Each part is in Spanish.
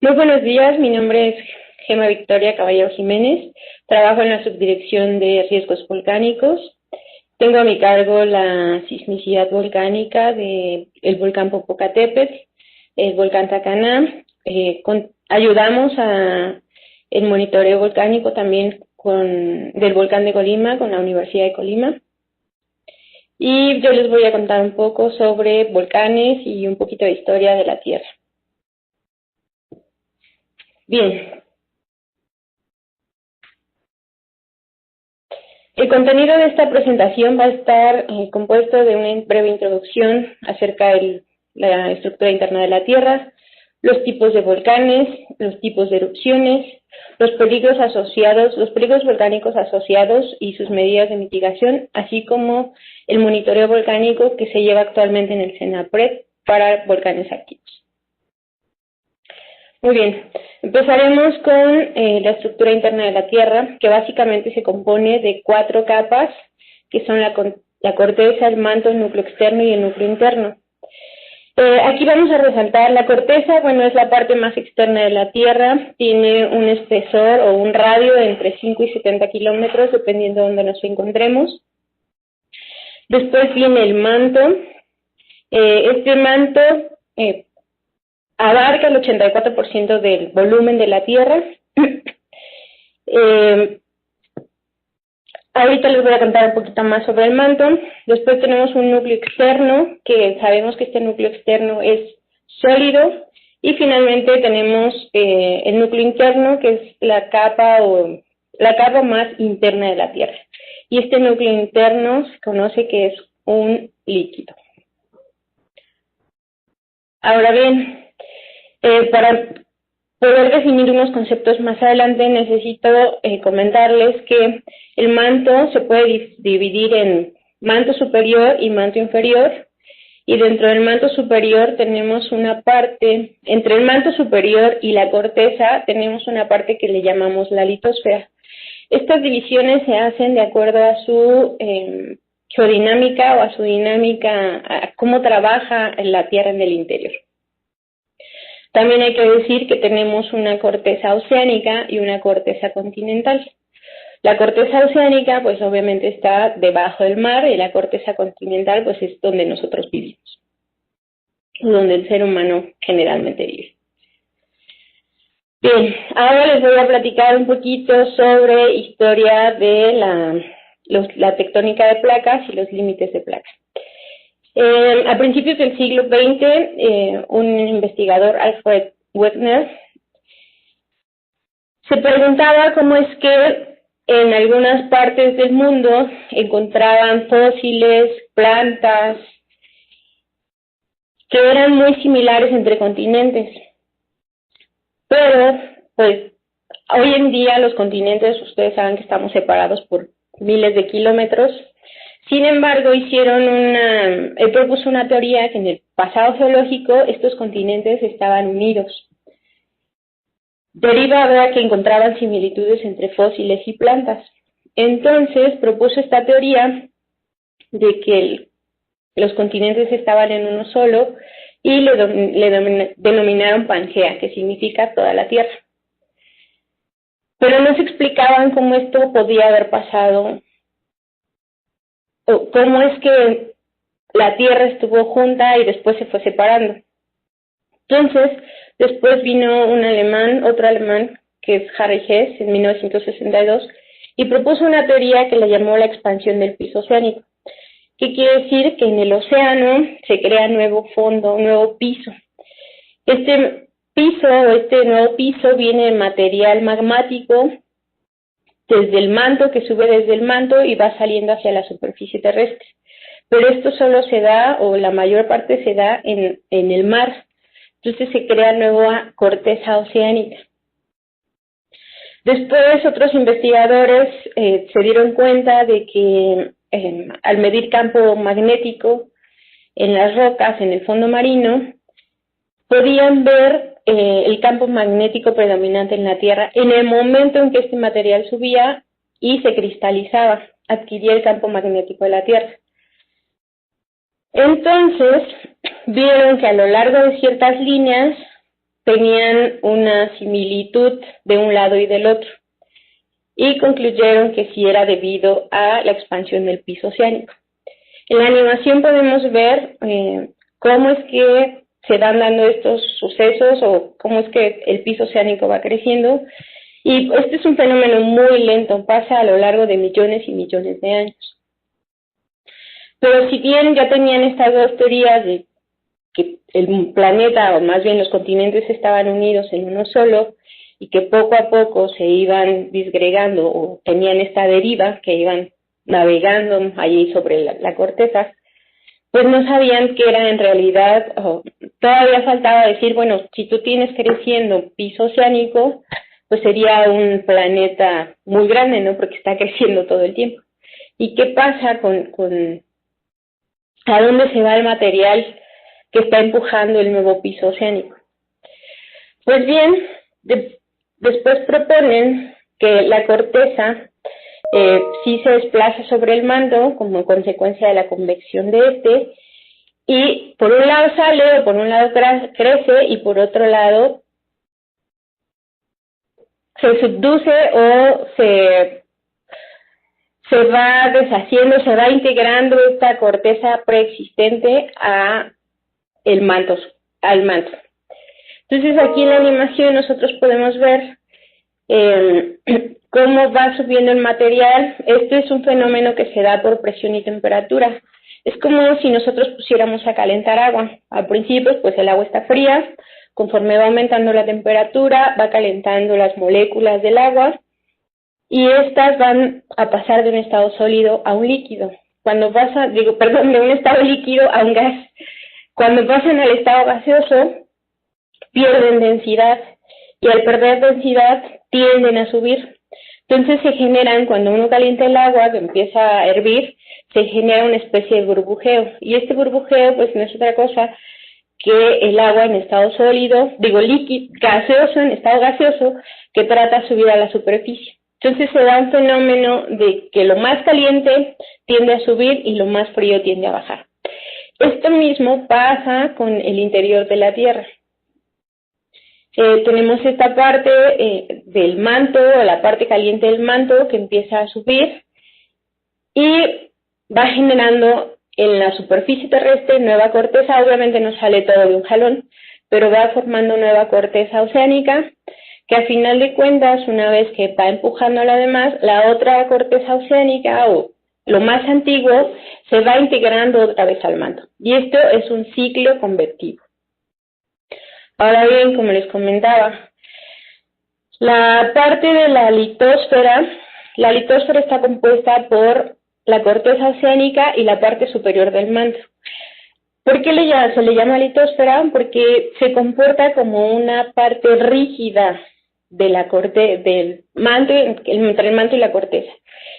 Muy buenos días, mi nombre es Gema Victoria Caballero Jiménez, trabajo en la Subdirección de Riesgos Volcánicos. Tengo a mi cargo la sismicidad volcánica del volcán Popocatépetl, el volcán Tacaná. Ayudamos el monitoreo volcánico también del volcán de Colima con la Universidad de Colima. Y yo les voy a contar un poco sobre volcanes y un poquito de historia de la Tierra. Bien. El contenido de esta presentación va a estar compuesto de una breve introducción acerca de la estructura interna de la Tierra, los tipos de volcanes, los tipos de erupciones, los peligros volcánicos asociados y sus medidas de mitigación, así como el monitoreo volcánico que se lleva actualmente en el CENAPRED para volcanes activos. Muy bien, empezaremos con la estructura interna de la Tierra, que básicamente se compone de 4 capas, que son la corteza, el manto, el núcleo externo y el núcleo interno. Aquí vamos a resaltar la corteza. Bueno, es la parte más externa de la Tierra, tiene un espesor o un radio de entre 5 y 70 kilómetros, dependiendo de dónde nos encontremos. Después viene el manto. Este manto abarca el 84% del volumen de la Tierra. Ahorita les voy a contar un poquito más sobre el manto. Después tenemos un núcleo externo, que sabemos que este núcleo externo es sólido. Y finalmente tenemos el núcleo interno, que es la capa más interna de la Tierra. Y este núcleo interno se conoce que es un líquido. Ahora bien, para poder definir unos conceptos más adelante, necesito comentarles que el manto se puede dividir en manto superior y manto inferior, y dentro del manto superior tenemos una parte, entre el manto superior y la corteza tenemos una parte que le llamamos la litosfera. Estas divisiones se hacen de acuerdo a su geodinámica o a su dinámica, a cómo trabaja la Tierra en el interior. También hay que decir que tenemos una corteza oceánica y una corteza continental. La corteza oceánica, pues obviamente está debajo del mar, y la corteza continental, pues es donde nosotros vivimos, donde el ser humano generalmente vive. Bien, ahora les voy a platicar un poquito sobre historia de la tectónica de placas y los límites de placas. A principios del siglo XX, un investigador, Alfred Wegener, se preguntaba cómo es que en algunas partes del mundo encontraban fósiles, plantas, que eran muy similares entre continentes. Pero, pues, hoy en día los continentes, ustedes saben que estamos separados por miles de kilómetros. Sin embargo, él propuso una teoría que en el pasado geológico estos continentes estaban unidos. Derivaba que encontraban similitudes entre fósiles y plantas. Entonces, propuso esta teoría de que los continentes estaban en uno solo y le denominaron Pangea, que significa toda la Tierra. Pero no se explicaban cómo esto podía haber pasado, o cómo es que la Tierra estuvo junta y después se fue separando. Entonces, después vino otro alemán, que es Harry Hess, en 1962, y propuso una teoría que le llamó la expansión del piso oceánico. ¿Qué quiere decir? Que en el océano se crea nuevo fondo, un nuevo piso. Este nuevo piso viene de material magmático desde el manto, que sube desde el manto y va saliendo hacia la superficie terrestre. Pero esto solo se da, o la mayor parte se da, en el mar. Entonces se crea nueva corteza oceánica. Después otros investigadores se dieron cuenta de que al medir campo magnético en las rocas, en el fondo marino, podían ver el campo magnético predominante en la Tierra en el momento en que este material subía y se cristalizaba. adquiría el campo magnético de la Tierra. Entonces, vieron que a lo largo de ciertas líneas tenían una similitud de un lado y del otro, y concluyeron que sí era debido a la expansión del piso oceánico. En la animación podemos ver cómo es que se van dando estos sucesos o cómo es que el piso oceánico va creciendo, y este es un fenómeno muy lento, pasa a lo largo de millones y millones de años. Pero si bien ya tenían estas dos teorías de que el planeta, o más bien los continentes, estaban unidos en uno solo y que poco a poco se iban disgregando o tenían esta deriva que iban navegando allí sobre la corteza, pues no sabían que era en realidad, todavía faltaba decir, bueno, si tú tienes creciendo piso oceánico, pues sería un planeta muy grande, ¿no? Porque está creciendo todo el tiempo. ¿Y qué pasa con a dónde se va el material que está empujando el nuevo piso oceánico? Pues bien, después proponen que la corteza sí se desplaza sobre el manto como consecuencia de la convección de este, y por un lado sale, o por un lado crece, y por otro lado se subduce o se va deshaciendo, se va integrando esta corteza preexistente al manto. Entonces aquí en la animación nosotros podemos ver cómo va subiendo el material. Este es un fenómeno que se da por presión y temperatura. Es como si nosotros pusiéramos a calentar agua. Al principio, pues el agua está fría, conforme va aumentando la temperatura, va calentando las moléculas del agua, y estas van a pasar de un estado sólido a un líquido. De un estado líquido a un gas. Cuando pasan al estado gaseoso, pierden densidad, y al perder densidad tienden a subir. Entonces se generan, cuando uno calienta el agua, que empieza a hervir, se genera una especie de burbujeo, y este burbujeo pues no es otra cosa que el agua en estado sólido, líquido, gaseoso, en estado gaseoso, que trata de subir a la superficie. Entonces se da un fenómeno de que lo más caliente tiende a subir y lo más frío tiende a bajar. Esto mismo pasa con el interior de la Tierra. Tenemos esta parte del manto, o la parte caliente del manto, que empieza a subir y va generando en la superficie terrestre nueva corteza. Obviamente no sale todo de un jalón, pero va formando nueva corteza oceánica, que a final de cuentas, una vez que va empujando a la demás, la otra corteza oceánica, o lo más antiguo, se va integrando otra vez al manto. Y esto es un ciclo convectivo. Ahora bien, como les comentaba, la parte de la litosfera está compuesta por la corteza oceánica y la parte superior del manto. ¿Por qué se le llama litosfera? Porque se comporta como una parte rígida de del manto, entre el manto y la corteza.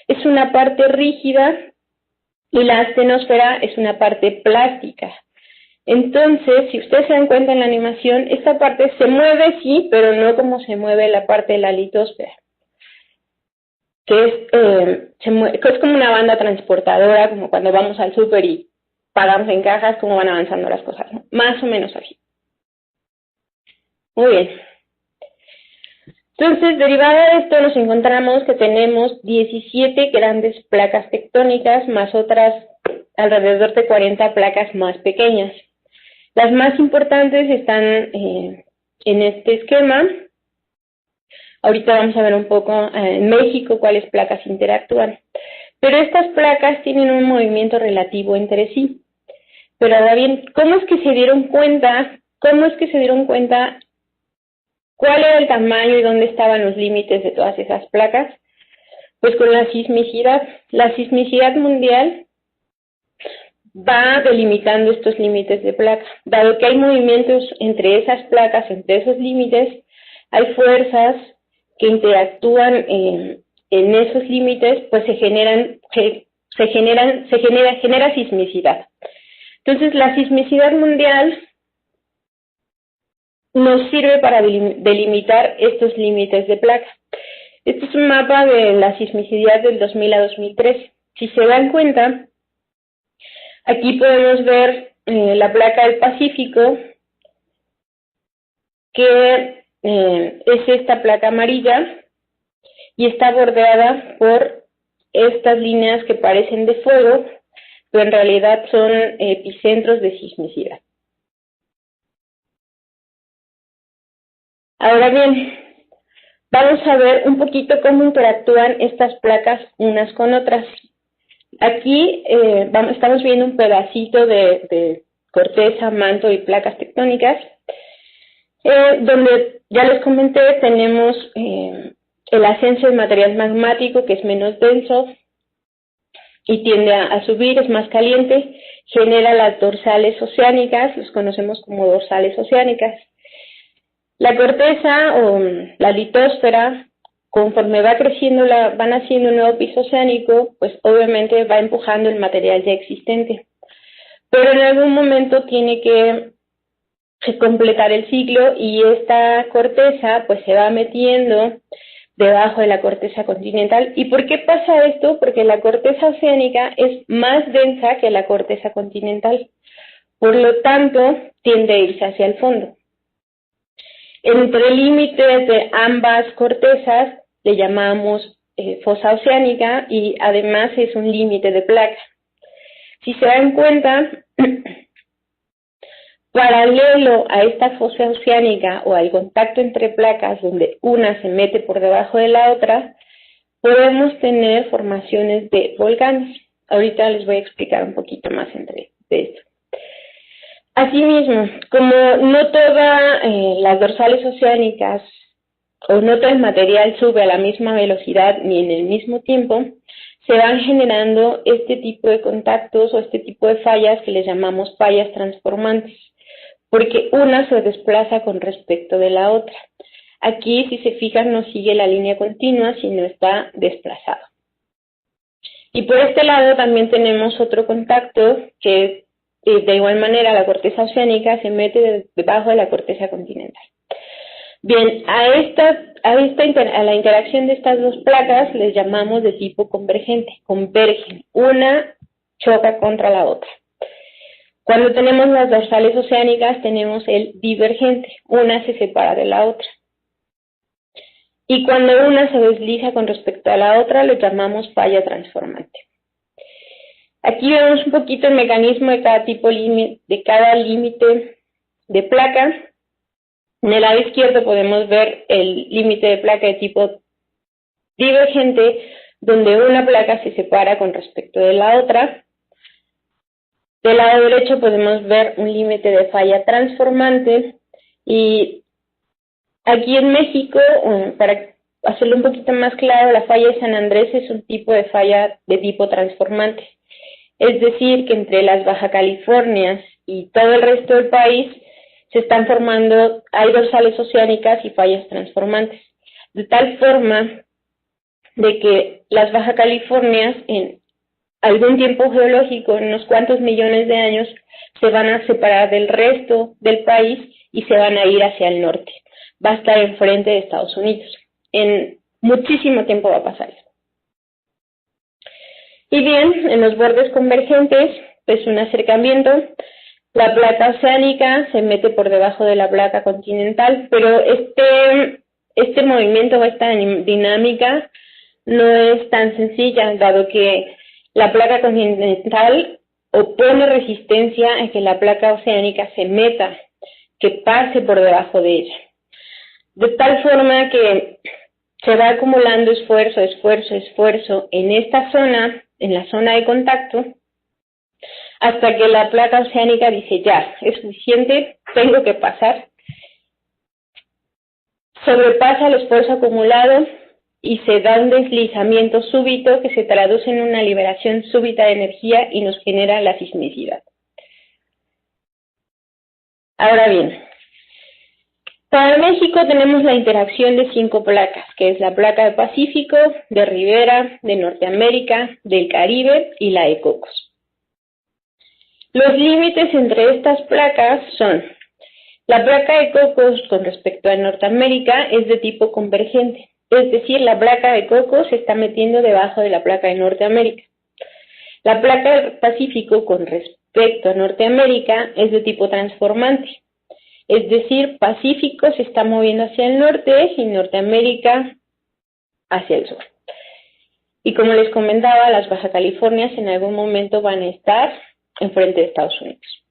Es una parte rígida, y la astenosfera es una parte plástica. Entonces, si ustedes se dan cuenta en la animación, esta parte se mueve, sí, pero no como se mueve la parte de la litosfera, que es como una banda transportadora, como cuando vamos al súper y pagamos en cajas, cómo van avanzando las cosas, ¿no? Más o menos así. Muy bien. Entonces, derivada de esto, nos encontramos que tenemos 17 grandes placas tectónicas, más otras alrededor de 40 placas más pequeñas. Las más importantes están en este esquema. Ahorita vamos a ver un poco en México cuáles placas interactúan. Pero estas placas tienen un movimiento relativo entre sí. Pero ahora bien, ¿cómo es que se dieron cuenta? ¿Cuál era el tamaño y dónde estaban los límites de todas esas placas? Pues con la sismicidad. La sismicidad mundial va delimitando estos límites de placa. Dado que hay movimientos entre esas placas, entre esos límites, hay fuerzas que interactúan en esos límites, pues genera sismicidad. Entonces, la sismicidad mundial nos sirve para delimitar estos límites de placa. Este es un mapa de la sismicidad del 2000 a 2013. Si se dan cuenta, aquí podemos ver la placa del Pacífico, que es esta placa amarilla y está bordeada por estas líneas que parecen de fuego, pero en realidad son epicentros de sismicidad. Ahora bien, vamos a ver un poquito cómo interactúan estas placas unas con otras. Aquí estamos viendo un pedacito de corteza, manto y placas tectónicas, donde ya les comenté, tenemos el ascenso del material magmático, que es menos denso y tiende a subir, es más caliente, genera las dorsales oceánicas, los conocemos como dorsales oceánicas. La corteza o la litosfera, conforme va creciendo, van haciendo un nuevo piso oceánico, pues obviamente va empujando el material ya existente. Pero en algún momento tiene que completar el ciclo y esta corteza pues se va metiendo debajo de la corteza continental. ¿Y por qué pasa esto? Porque la corteza oceánica es más densa que la corteza continental. Por lo tanto, tiende a irse hacia el fondo. Entre límites de ambas cortezas le llamamos fosa oceánica y además es un límite de placa. Si se dan cuenta, paralelo a esta fosa oceánica o al contacto entre placas donde una se mete por debajo de la otra, podemos tener formaciones de volcanes. Ahorita les voy a explicar un poquito más de esto. Asimismo, como no todas las dorsales oceánicas o no todo el material sube a la misma velocidad ni en el mismo tiempo, se van generando este tipo de contactos o este tipo de fallas que les llamamos fallas transformantes, porque una se desplaza con respecto de la otra. Aquí, si se fijan, no sigue la línea continua, sino está desplazado. Y por este lado también tenemos otro contacto que de igual manera la corteza oceánica se mete debajo de la corteza continental. Bien, a la interacción de estas dos placas les llamamos de tipo convergente, convergen, una choca contra la otra. Cuando tenemos las dorsales oceánicas tenemos el divergente, una se separa de la otra. Y cuando una se desliza con respecto a la otra lo llamamos falla transformante. Aquí vemos un poquito el mecanismo de cada límite de placa. En el lado izquierdo podemos ver el límite de placa de tipo divergente, donde una placa se separa con respecto de la otra. Del lado derecho podemos ver un límite de falla transformante. Y aquí en México, para hacerlo un poquito más claro, la falla de San Andrés es un tipo de falla de tipo transformante. Es decir, que entre las Baja Californias y todo el resto del país se están formando, hay dorsales oceánicas y fallas transformantes, de tal forma de que las Baja Californias en algún tiempo geológico, en unos cuantos millones de años, se van a separar del resto del país y se van a ir hacia el norte. Va a estar enfrente de Estados Unidos. En muchísimo tiempo va a pasar eso. Y bien, en los bordes convergentes, pues un acercamiento. La placa oceánica se mete por debajo de la placa continental, pero este movimiento o esta dinámica no es tan sencilla, dado que la placa continental opone resistencia a que la placa oceánica se meta, que pase por debajo de ella. De tal forma que se va acumulando esfuerzo en esta zona, en la zona de contacto, hasta que la placa oceánica dice ya, es suficiente, tengo que pasar. Sobrepasa el esfuerzo acumulado y se da un deslizamiento súbito que se traduce en una liberación súbita de energía y nos genera la sismicidad. Ahora bien, para México tenemos la interacción de 5 placas, que es la placa del Pacífico, de Ribera, de Norteamérica, del Caribe y la de Cocos. Los límites entre estas placas son: la placa de Cocos con respecto a Norteamérica es de tipo convergente, es decir, la placa de Cocos se está metiendo debajo de la placa de Norteamérica. La placa del Pacífico con respecto a Norteamérica es de tipo transformante, es decir, Pacífico se está moviendo hacia el norte y Norteamérica hacia el sur. Y como les comentaba, las Baja Californias en algún momento van a estar enfrente de Estados Unidos.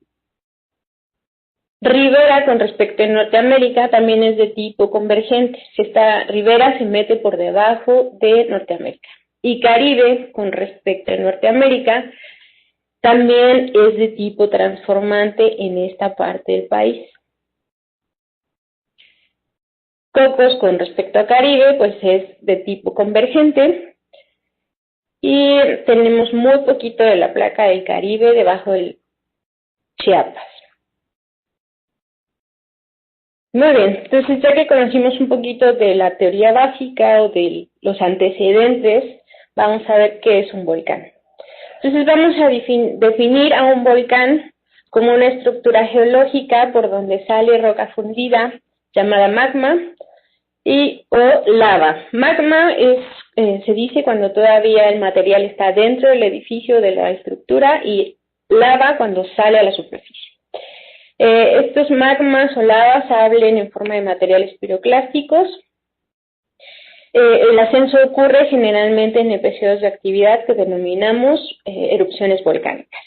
Ribera con respecto a Norteamérica también es de tipo convergente. Esta ribera se mete por debajo de Norteamérica. Y Caribe con respecto a Norteamérica también es de tipo transformante en esta parte del país. Cocos con respecto a Caribe pues es de tipo convergente. Y tenemos muy poquito de la placa del Caribe debajo del Chiapas. Muy bien, entonces ya que conocimos un poquito de la teoría básica o de los antecedentes, vamos a ver qué es un volcán. Entonces vamos a definir a un volcán como una estructura geológica por donde sale roca fundida llamada magma o lava. Magma se dice cuando todavía el material está dentro del edificio de la estructura y lava cuando sale a la superficie. Estos magmas o lavas salen en forma de materiales piroclásticos. El ascenso ocurre generalmente en episodios de actividad que denominamos erupciones volcánicas,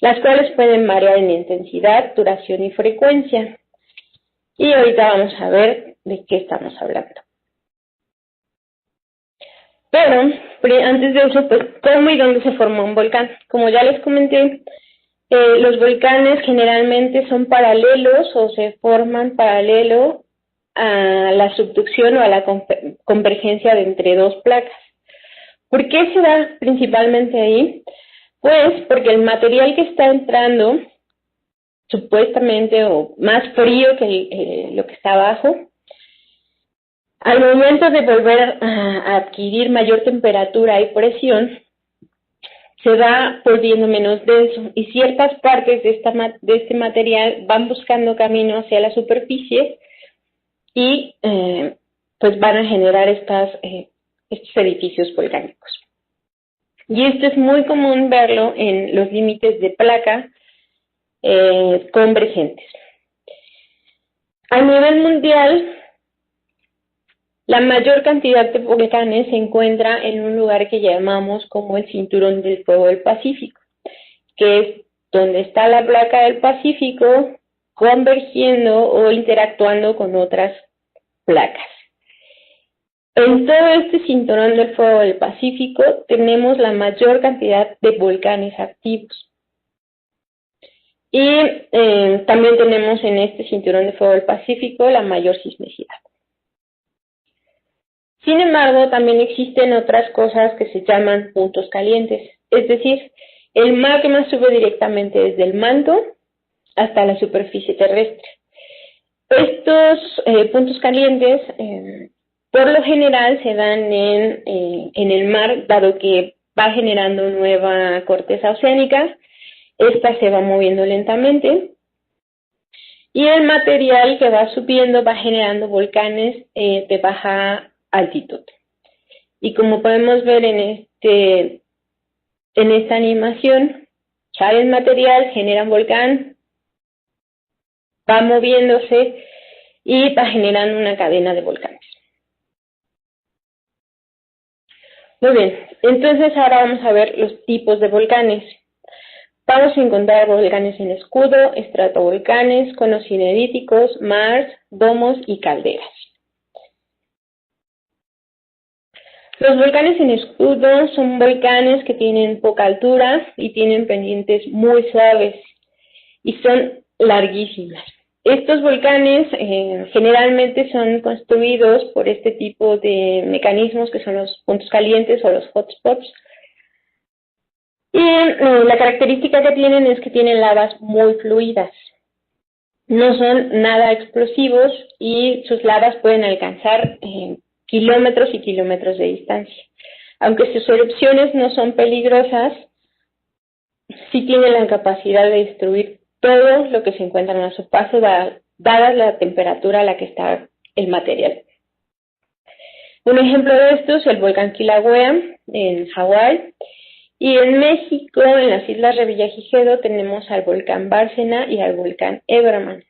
las cuales pueden variar en intensidad, duración y frecuencia. Y ahorita vamos a ver de qué estamos hablando. Pero, antes de eso, pues, ¿cómo y dónde se forma un volcán? Como ya les comenté, los volcanes generalmente son paralelos o se forman paralelo a la subducción o a la convergencia de entre dos placas. ¿Por qué se da principalmente ahí? Pues porque el material que está entrando, supuestamente o más frío que lo que está abajo, al momento de volver a adquirir mayor temperatura y presión, se va volviendo menos denso y ciertas partes de este material van buscando camino hacia la superficie y pues van a generar estos edificios volcánicos. Y esto es muy común verlo en los límites de placa convergentes. A nivel mundial, la mayor cantidad de volcanes se encuentra en un lugar que llamamos como el Cinturón del Fuego del Pacífico, que es donde está la placa del Pacífico convergiendo o interactuando con otras placas. En todo este Cinturón del Fuego del Pacífico tenemos la mayor cantidad de volcanes activos. Y también tenemos en este Cinturón del Fuego del Pacífico la mayor sismicidad. Sin embargo, también existen otras cosas que se llaman puntos calientes, es decir, el magma sube directamente desde el manto hasta la superficie terrestre. Estos puntos calientes, por lo general, se dan en el mar, dado que va generando nueva corteza oceánica, esta se va moviendo lentamente, y el material que va subiendo va generando volcanes de baja altitud. Y como podemos ver en esta animación, sale el material, genera un volcán, va moviéndose y va generando una cadena de volcanes. Muy bien, entonces ahora vamos a ver los tipos de volcanes. Vamos a encontrar volcanes en escudo, estratovolcanes, conos cineríticos, mars, domos y calderas. Los volcanes en escudo son volcanes que tienen poca altura y tienen pendientes muy suaves y son larguísimas. Estos volcanes generalmente son construidos por este tipo de mecanismos que son los puntos calientes o los hotspots. Y la característica que tienen es que tienen lavas muy fluidas. No son nada explosivos y sus lavas pueden alcanzar kilómetros y kilómetros de distancia. Aunque sus erupciones no son peligrosas, sí tienen la capacidad de destruir todo lo que se encuentra a su paso, dada la temperatura a la que está el material. Un ejemplo de esto es el volcán Kilauea en Hawái, Y en México, en las Islas Revillagigedo, tenemos al volcán Bárcena y al volcán Eberman.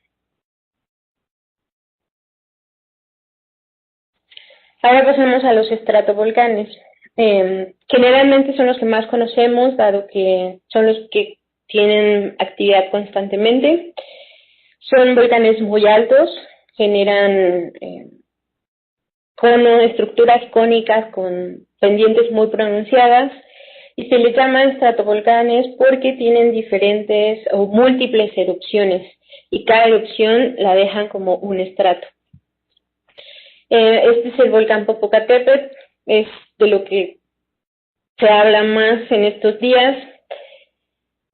Ahora pasamos a los estratovolcanes. Generalmente son los que más conocemos, dado que son los que tienen actividad constantemente. Son volcanes muy altos, generan estructuras cónicas con pendientes muy pronunciadas, y se les llama estratovolcanes porque tienen diferentes o múltiples erupciones, y cada erupción la dejan como un estrato. Este es el volcán Popocatépetl, es de lo que se habla más en estos días.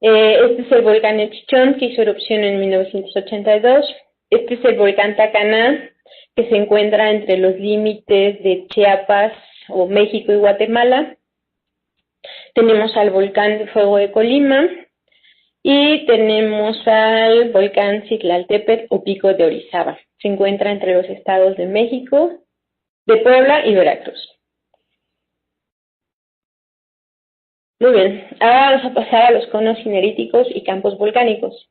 Este es el volcán Echichón, que hizo erupción en 1982. Este es el volcán Tacaná, que se encuentra entre los límites de Chiapas o México y Guatemala. Tenemos al volcán de Fuego de Colima y tenemos al volcán Citlaltépetl o Pico de Orizaba. Se encuentra entre los estados de México, de Puebla y Veracruz. Muy bien, ahora vamos a pasar a los conos cineríticos y campos volcánicos.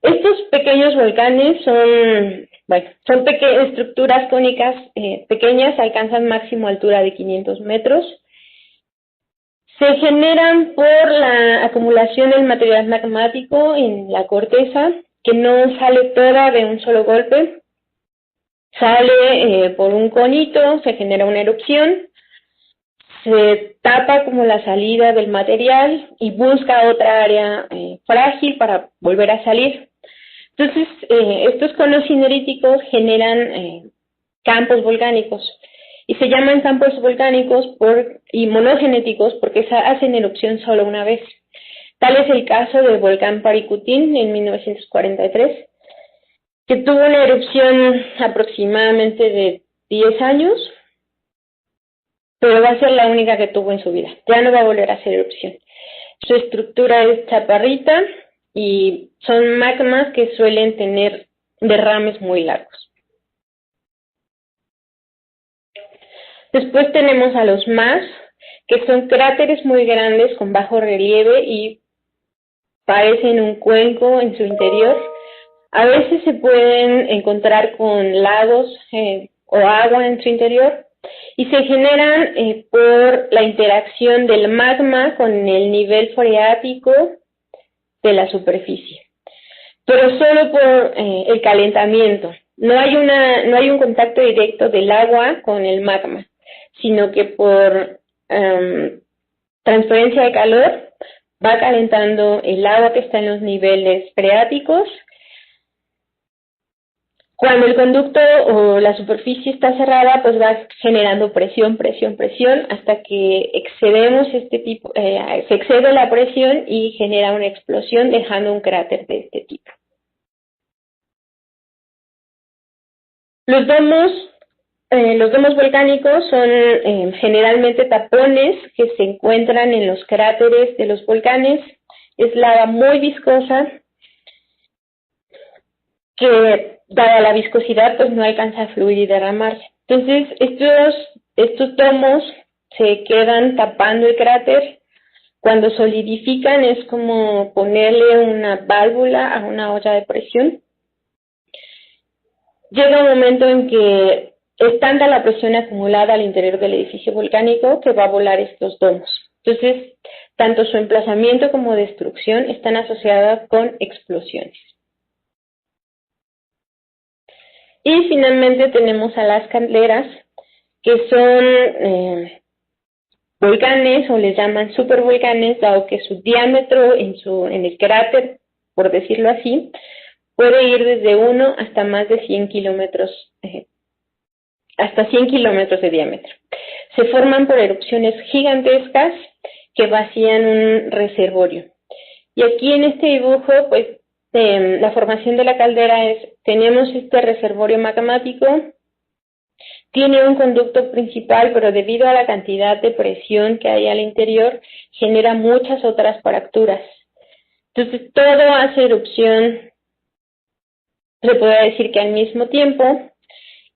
Estos pequeños volcanes son estructuras cónicas pequeñas, alcanzan máximo altura de 500 metros. Se generan por la acumulación del material magmático en la corteza, que no sale toda de un solo golpe. Sale por un conito, se genera una erupción, se tapa como la salida del material y busca otra área frágil para volver a salir. Entonces, estos conos cineríticos generan campos volcánicos, y se llaman campos volcánicos y monogenéticos porque hacen erupción solo una vez. Tal es el caso del volcán Paricutín en 1943, que tuvo una erupción aproximadamente de 10 años, pero va a ser la única que tuvo en su vida. Ya no va a volver a hacer erupción. Su estructura es chaparrita y son magmas que suelen tener derrames muy largos. Después tenemos a los MAS, que son cráteres muy grandes con bajo relieve y parecen un cuenco en su interior. A veces se pueden encontrar con lagos o agua en su interior, y se generan por la interacción del magma con el nivel freático de la superficie, pero solo por el calentamiento. No hay un contacto directo del agua con el magma, sino que por transferencia de calor va calentando el agua que está en los niveles freáticos. Cuando el conducto o la superficie está cerrada, pues va generando presión, hasta que excedemos se excede la presión y genera una explosión, dejando un cráter de este tipo. Los domos volcánicos son generalmente tapones que se encuentran en los cráteres de los volcanes. Es lava muy viscosa que, dada la viscosidad, pues no alcanza a fluir y derramarse. Entonces, estos domos se quedan tapando el cráter. Cuando solidifican es como ponerle una válvula a una olla de presión. Llega un momento en que es tanta la presión acumulada al interior del edificio volcánico que va a volar estos domos. Entonces, tanto su emplazamiento como destrucción están asociadas con explosiones. Y finalmente tenemos a las calderas, que son volcanes, o les llaman supervolcanes, dado que su diámetro en el cráter, por decirlo así, puede ir desde 1 hasta más de 100 kilómetros, hasta 100 kilómetros de diámetro. Se forman por erupciones gigantescas que vacían un reservorio. Y aquí en este dibujo, pues, la formación de la caldera tenemos este reservorio magmático, tiene un conducto principal, pero debido a la cantidad de presión que hay al interior, genera muchas otras fracturas. Entonces, todo hace erupción, se puede decir que al mismo tiempo.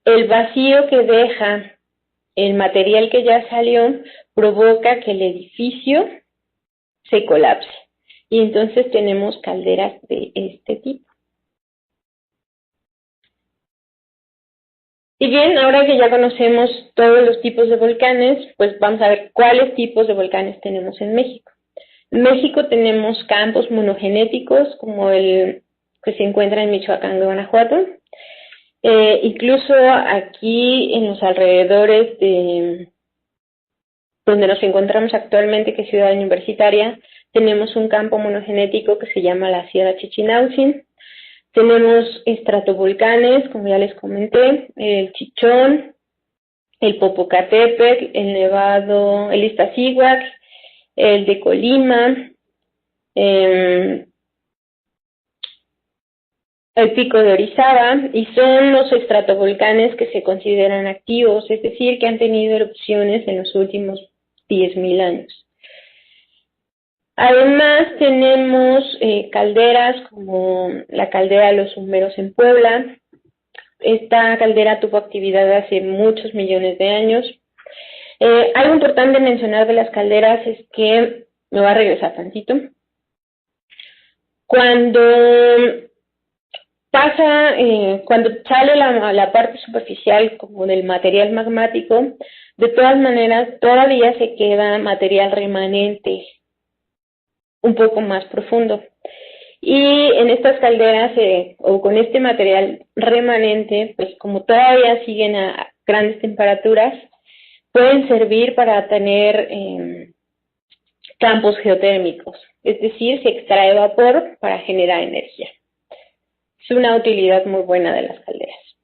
El vacío que deja el material que ya salió provoca que el edificio se colapse. Y entonces tenemos calderas de este tipo. Y bien, ahora que ya conocemos todos los tipos de volcanes, pues vamos a ver cuáles tipos de volcanes tenemos en México. En México tenemos campos monogenéticos, como el que se encuentra en Michoacán, Guanajuato. Incluso aquí en los alrededores de donde nos encontramos actualmente, que es Ciudad Universitaria, tenemos un campo monogenético que se llama la Sierra Chichinautzin. Tenemos estratovolcanes, como ya les comenté, el Chichón, el Popocatépetl, el Nevado, el Iztaccíhuatl, el de Colima, el Pico de Orizaba, y son los estratovolcanes que se consideran activos, es decir, que han tenido erupciones en los últimos 10.000 años. Además tenemos calderas como la caldera de los Humeros en Puebla. Esta caldera tuvo actividad hace muchos millones de años. Algo importante mencionar de las calderas es que, me voy a regresar tantito, cuando sale la parte superficial como del material magmático, de todas maneras todavía se queda material remanente un poco más profundo. Y en estas calderas, o con este material remanente, pues como todavía siguen a grandes temperaturas, pueden servir para tener campos geotérmicos, es decir, se extrae vapor para generar energía. Es una utilidad muy buena de las calderas.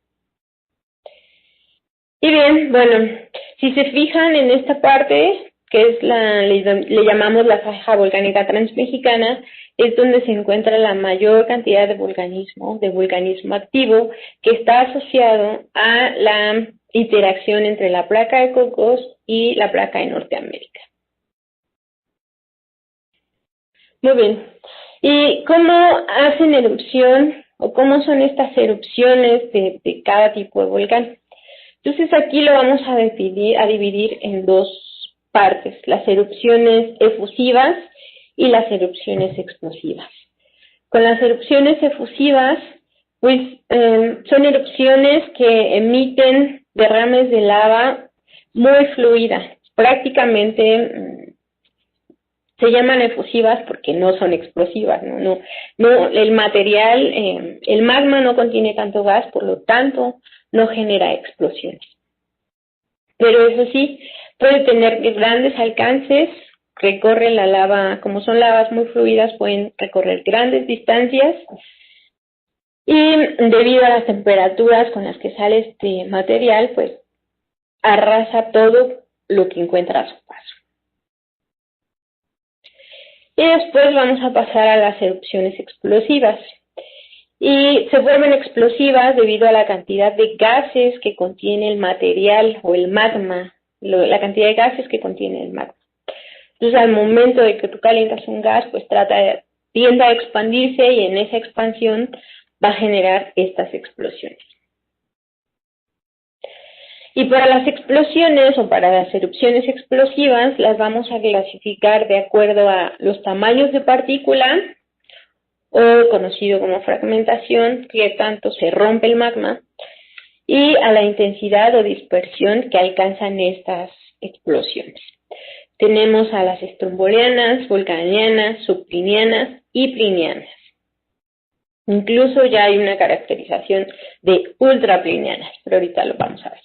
Y bien, bueno, si se fijan en esta parte, que es le llamamos la faja volcánica transmexicana, es donde se encuentra la mayor cantidad de vulcanismo activo, que está asociado a la interacción entre la placa de Cocos y la placa de Norteamérica. Muy bien. ¿Y cómo hacen erupción o cómo son estas erupciones de cada tipo de volcán? Entonces aquí lo vamos a dividir en dos partes, las erupciones efusivas y las erupciones explosivas. Con las erupciones efusivas, pues son erupciones que emiten derrames de lava muy fluidas, prácticamente se llaman efusivas porque no son explosivas, no el material, el magma no contiene tanto gas, por lo tanto no genera explosiones. Pero eso sí, puede tener grandes alcances, recorre la lava, como son lavas muy fluidas, pueden recorrer grandes distancias y debido a las temperaturas con las que sale este material, pues arrasa todo lo que encuentra a su paso. Y después vamos a pasar a las erupciones explosivas. Y se vuelven explosivas debido a la cantidad de gases que contiene el material o el magma, la cantidad de gases que contiene el magma. Entonces, al momento de que tú calientas un gas, pues tiende a expandirse y en esa expansión va a generar estas explosiones. Y para las explosiones o para las erupciones explosivas, las vamos a clasificar de acuerdo a los tamaños de partícula, o conocido como fragmentación, que tanto se rompe el magma, y a la intensidad o dispersión que alcanzan estas explosiones. Tenemos a las estrombolianas, vulcanianas, subplinianas y plinianas. Incluso ya hay una caracterización de ultraplinianas, pero ahorita lo vamos a ver.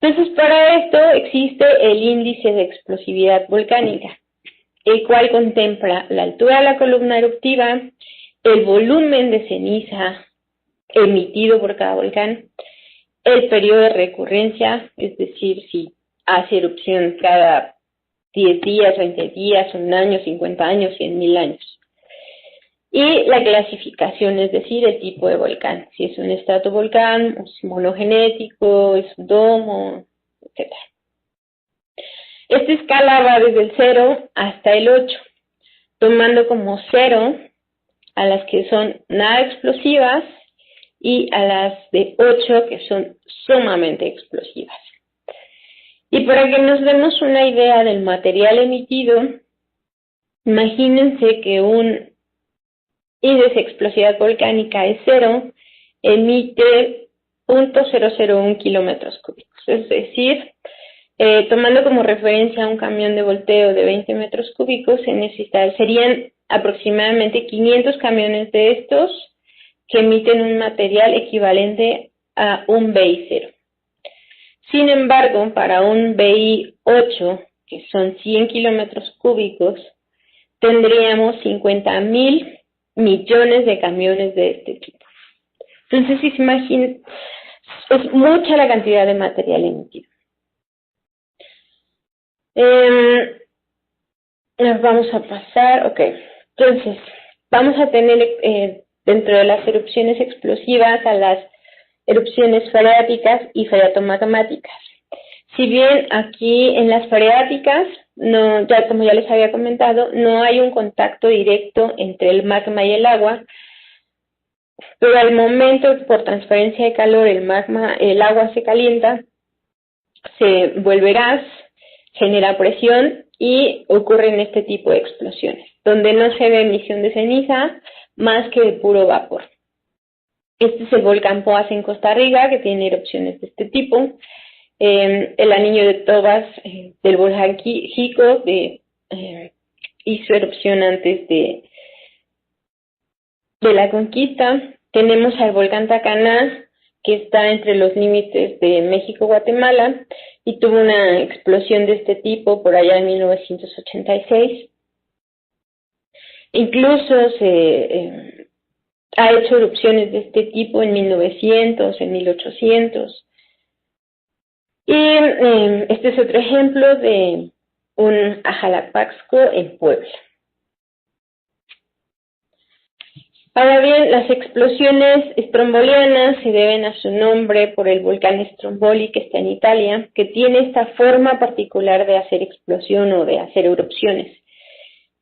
Entonces, para esto existe el índice de explosividad volcánica, el cual contempla la altura de la columna eruptiva, el volumen de ceniza emitido por cada volcán, el periodo de recurrencia, es decir, si hace erupción cada 10 días, 20 días, un año, 50 años, 100.000 años. Y la clasificación, es decir, el tipo de volcán, si es un estratovolcán, es monogenético, es un domo, etc. Esta escala va desde el 0 hasta el 8, tomando como 0 a las que son nada explosivas y a las de 8 que son sumamente explosivas. Y para que nos demos una idea del material emitido, Imagínense que un índice de explosividad volcánica es 0, emite 0.001 kilómetros cúbicos. Es decir, tomando como referencia un camión de volteo de 20 metros cúbicos, serían aproximadamente 500 camiones de estos que emiten un material equivalente a un BI0. Sin embargo, para un BI8, que son 100 kilómetros cúbicos, tendríamos 50.000 millones de camiones de este tipo. Entonces, si se imaginan, es mucha la cantidad de material emitido. Nos vamos a pasar, ok. Entonces, vamos a tener dentro de las erupciones explosivas a las erupciones freáticas y freatomagmáticas. Si bien aquí en las freáticas, como ya les había comentado, no hay un contacto directo entre el magma y el agua, pero al momento, por transferencia de calor, el agua se calienta, se vuelve gas, genera presión y ocurren este tipo de explosiones, donde no se ve emisión de ceniza más que de puro vapor. Este es el volcán Poás en Costa Rica, que tiene erupciones de este tipo. El anillo de Tobas del volcán Jico hizo erupción antes de la conquista. Tenemos al volcán Tacaná, que está entre los límites de México-Guatemala, y tuvo una explosión de este tipo por allá en 1986. Incluso se ha hecho erupciones de este tipo en 1900, en 1800. Y este es otro ejemplo de un Ajalapaxco en Puebla. Ahora bien, las explosiones estrombolianas se deben a su nombre por el volcán Stromboli que está en Italia, que tiene esta forma particular de hacer explosión o de hacer erupciones.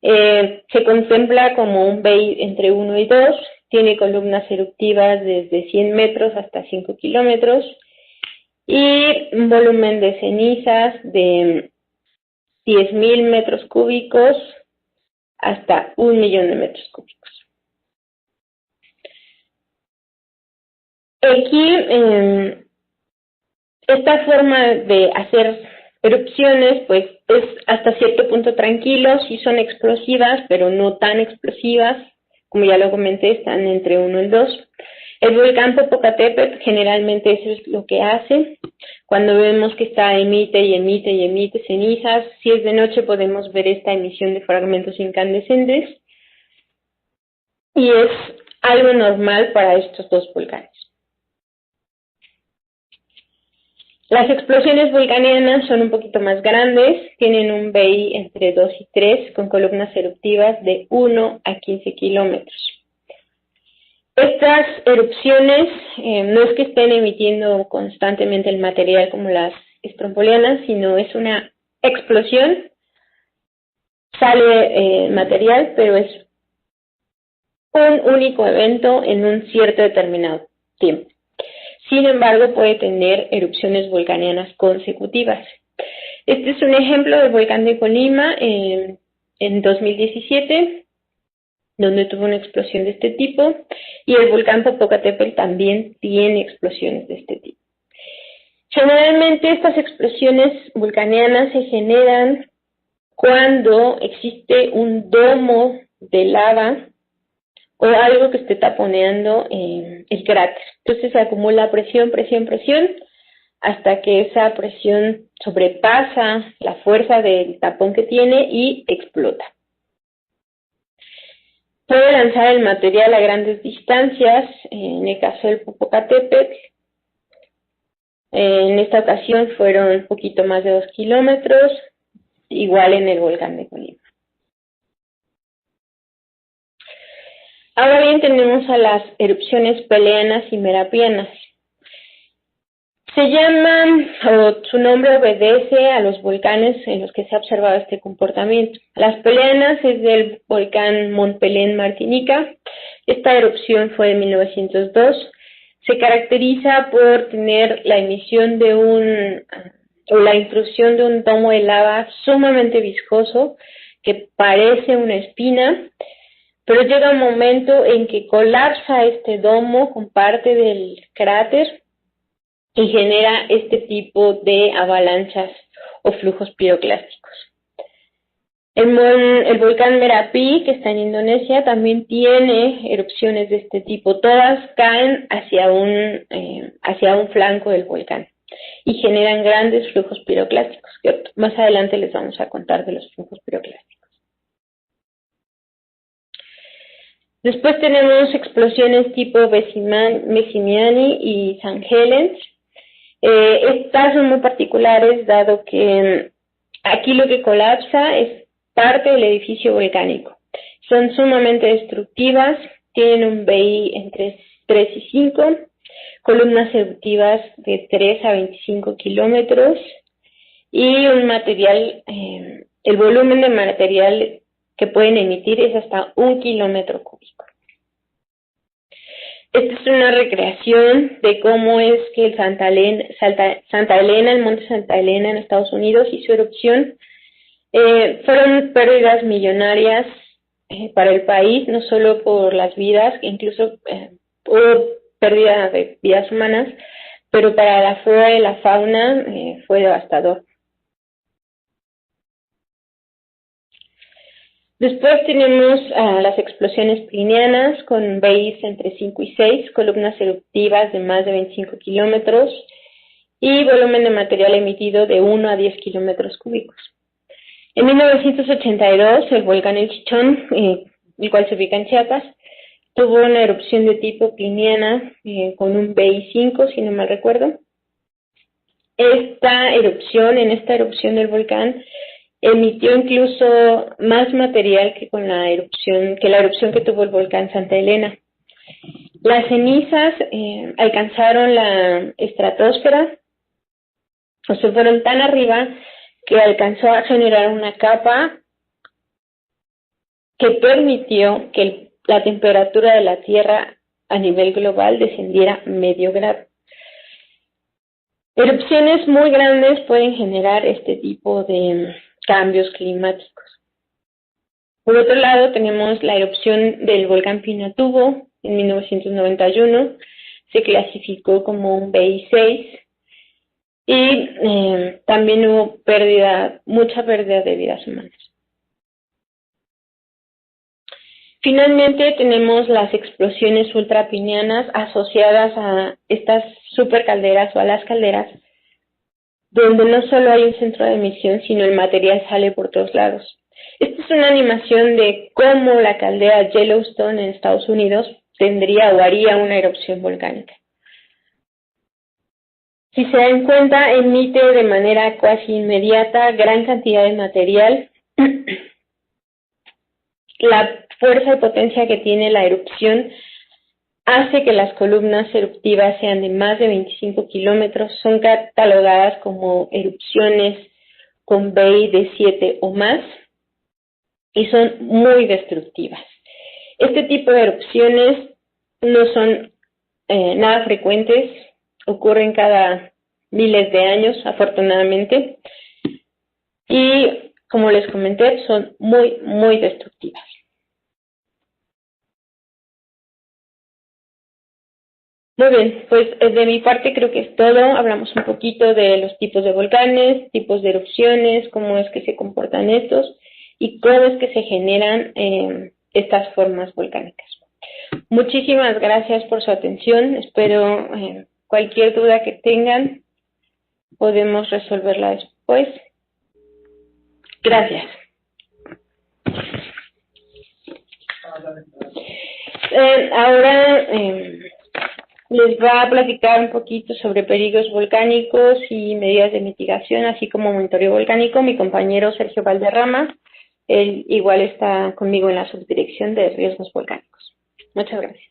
Se contempla como un BI entre 1 y 2, tiene columnas eruptivas desde 100 metros hasta 5 kilómetros y un volumen de cenizas de 10.000 metros cúbicos hasta 1.000.000 de metros cúbicos. Aquí, esta forma de hacer erupciones, pues es hasta cierto punto tranquilo, sí son explosivas, pero no tan explosivas, como ya lo comenté, están entre 1 y 2. El volcán Popocatépetl generalmente eso es lo que hace. Cuando vemos que emite y emite y emite cenizas, si es de noche podemos ver esta emisión de fragmentos incandescentes y es algo normal para estos dos volcanes. Las explosiones volcanianas son un poquito más grandes, tienen un BI entre 2 y 3 con columnas eruptivas de 1 a 15 kilómetros. Estas erupciones no es que estén emitiendo constantemente el material como las estrombolianas, sino es una explosión, sale material, pero es un único evento en un cierto determinado tiempo. Sin embargo, puede tener erupciones volcanianas consecutivas. Este es un ejemplo del volcán de Colima en 2017, donde tuvo una explosión de este tipo, y el volcán Popocatépetl también tiene explosiones de este tipo. Generalmente estas explosiones volcanianas se generan cuando existe un domo de lava o algo que esté taponeando el cráter. Entonces se acumula presión, hasta que esa presión sobrepasa la fuerza del tapón que tiene y explota. Puede lanzar el material a grandes distancias, en el caso del Popocatépetl. En esta ocasión fueron un poquito más de 2 kilómetros, igual en el volcán de Colima. Ahora bien, tenemos a las erupciones peleanas y merapianas. Se llaman, o su nombre obedece a los volcanes en los que se ha observado este comportamiento. Las peleanas es del volcán Mont Pelé en Martinica. Esta erupción fue en 1902. Se caracteriza por tener la emisión de la intrusión de un domo de lava sumamente viscoso que parece una espina, pero llega un momento en que colapsa este domo con parte del cráter y genera este tipo de avalanchas o flujos piroclásticos. El volcán Merapi, que está en Indonesia, también tiene erupciones de este tipo. Todas caen hacia un flanco del volcán y generan grandes flujos piroclásticos, que más adelante les vamos a contar de los flujos piroclásticos. Después tenemos explosiones tipo Vesimiani y San Helens. Estas son muy particulares, dado que aquí lo que colapsa es parte del edificio volcánico. Son sumamente destructivas, tienen un BI entre 3 y 5, columnas eruptivas de 3 a 25 kilómetros y un material, el volumen de material que pueden emitir es hasta 1 kilómetro cúbico. Esta es una recreación de cómo es que el el monte Santa Elena en Estados Unidos y su erupción fueron pérdidas millonarias para el país, no solo por las vidas, incluso hubo pérdida de vidas humanas, pero para la flora y la fauna fue devastador. Después tenemos las explosiones plinianas con BIs entre 5 y 6, columnas eruptivas de más de 25 kilómetros y volumen de material emitido de 1 a 10 kilómetros cúbicos. En 1982, el volcán El Chichón, el cual se ubica en Chiapas, tuvo una erupción de tipo pliniana con un BI 5, si no mal recuerdo. En esta erupción del volcán, emitió incluso más material que la erupción que tuvo el volcán Santa Elena. Las cenizas alcanzaron la estratosfera, o se fueron tan arriba que alcanzó a generar una capa que permitió que la temperatura de la Tierra a nivel global descendiera medio grado. Erupciones muy grandes pueden generar este tipo de cambios climáticos. Por otro lado, tenemos la erupción del volcán Pinatubo en 1991, se clasificó como un BI6 y también hubo mucha pérdida de vidas humanas. Finalmente tenemos las explosiones ultrapinianas asociadas a estas supercalderas o a las calderas, donde no solo hay un centro de emisión, sino el material sale por todos lados. Esta es una animación de cómo la caldera Yellowstone en Estados Unidos tendría o haría una erupción volcánica. Si se dan cuenta, emite de manera casi inmediata gran cantidad de material. La fuerza y potencia que tiene la erupción hace que las columnas eruptivas sean de más de 25 kilómetros, son catalogadas como erupciones con BI de 7 o más y son muy destructivas. Este tipo de erupciones no son nada frecuentes, ocurren cada miles de años, afortunadamente, y como les comenté, son muy, muy destructivas. Muy bien, pues de mi parte creo que es todo. Hablamos un poquito de los tipos de volcanes, tipos de erupciones, cómo es que se comportan estos y cómo es que se generan estas formas volcánicas. Muchísimas gracias por su atención. Espero cualquier duda que tengan podemos resolverla después. Gracias. Ahora les va a platicar un poquito sobre peligros volcánicos y medidas de mitigación, así como monitoreo volcánico, mi compañero Sergio Valderrama. Él igual está conmigo en la subdirección de riesgos volcánicos. Muchas gracias.